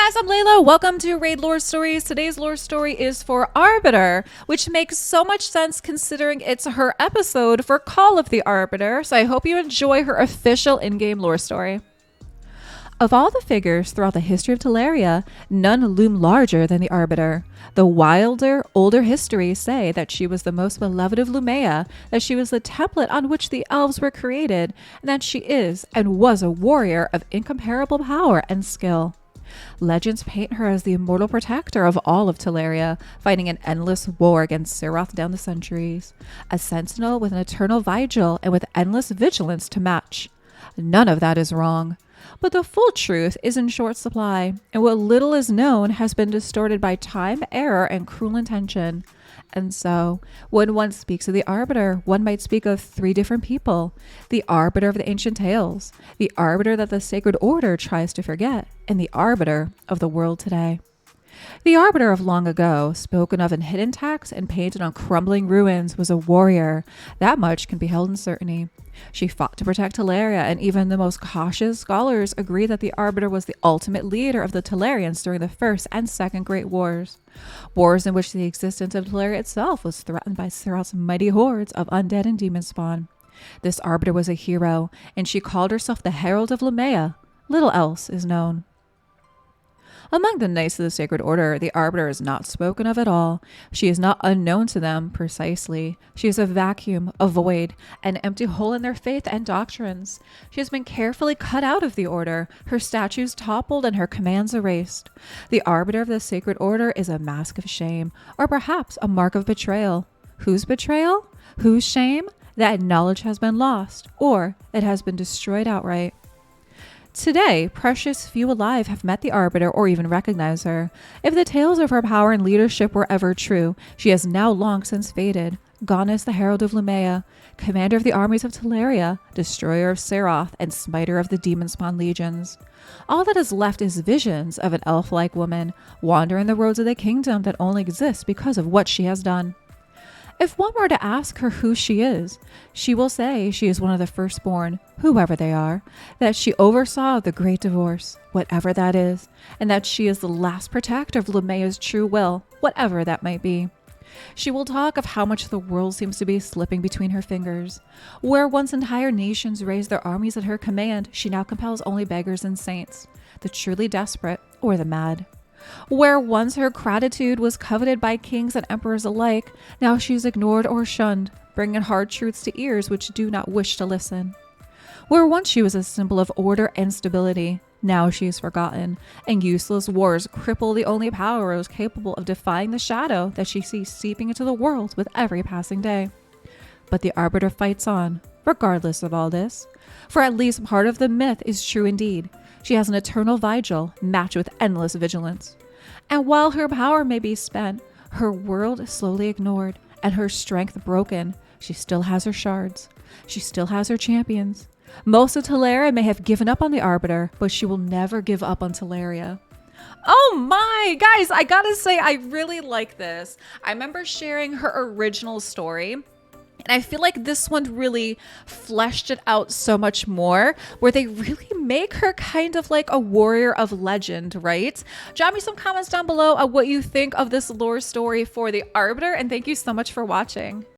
guys, I'm Layla. Welcome to Raid Lore Stories. Today's lore story is for Arbiter, which makes so much sense considering it's her episode for Call of the Arbiter. So I hope you enjoy her official in-game lore story. Of all the figures throughout the history of Teleria, none loom larger than the Arbiter. The wilder, older histories say that she was the most beloved of Lumea, that she was the template on which the elves were created, and that she is and was a warrior of incomparable power and skill. Legends paint her as the immortal protector of all of Teleria, fighting an endless war against Seroth down the centuries. A sentinel with an eternal vigil and with endless vigilance to match. None of that is wrong. But the full truth is in short supply, and what little is known has been distorted by time, error, and cruel intention. And so, when one speaks of the Arbiter, one might speak of three different people. The Arbiter of the ancient tales, the Arbiter that the Sacred Order tries to forget, and the Arbiter of the world today. The Arbiter of long ago, spoken of in hidden texts and painted on crumbling ruins, was a warrior. That much can be held in certainty. She fought to protect Teleria, and even the most cautious scholars agree that the Arbiter was the ultimate leader of the Telerians during the First and Second Great Wars. Wars in which the existence of Teleria itself was threatened by Seroth's mighty hordes of undead and demon spawn. This Arbiter was a hero, and she called herself the Herald of Lumea. Little else is known. Among the Knights of the Sacred Order, the Arbiter is not spoken of at all. She is not unknown to them precisely. She is a vacuum, a void, an empty hole in their faith and doctrines. She has been carefully cut out of the Order, her statues toppled and her commands erased. The Arbiter of the Sacred Order is a mask of shame, or perhaps a mark of betrayal. Whose betrayal? Whose shame? That knowledge has been lost, or it has been destroyed outright. Today, precious few alive have met the Arbiter or even recognized her. If the tales of her power and leadership were ever true, she has now long since faded. Gone is the Herald of Lumea, commander of the armies of Teleria, destroyer of Seroth, and smiter of the demon spawn legions. All that is left is visions of an elf-like woman, wandering the roads of the kingdom that only exists because of what she has done. If one were to ask her who she is, she will say she is one of the firstborn, whoever they are, that she oversaw the Great Divorce, whatever that is, and that she is the last protector of Lumea's true will, whatever that might be. She will talk of how much the world seems to be slipping between her fingers. Where once entire nations raised their armies at her command, she now compels only beggars and saints, the truly desperate or the mad. Where once her gratitude was coveted by kings and emperors alike, now she is ignored or shunned, bringing hard truths to ears which do not wish to listen. Where once she was a symbol of order and stability, now she is forgotten, and useless wars cripple the only powers capable of defying the shadow that she sees seeping into the world with every passing day. But the Arbiter fights on, regardless of all this, for at least part of the myth is true indeed. She has an eternal vigil matched with endless vigilance. And while her power may be spent, her world slowly ignored, and her strength broken, she still has her shards. She still has her champions. Most of Teleria may have given up on the Arbiter, but she will never give up on Teleria. Oh my, guys, I gotta say, I really like this. I remember sharing her original story, and I feel like this one really fleshed it out so much more, where they really make her kind of like a warrior of legend, right? Drop me some comments down below on what you think of this lore story for the Arbiter, and thank you so much for watching.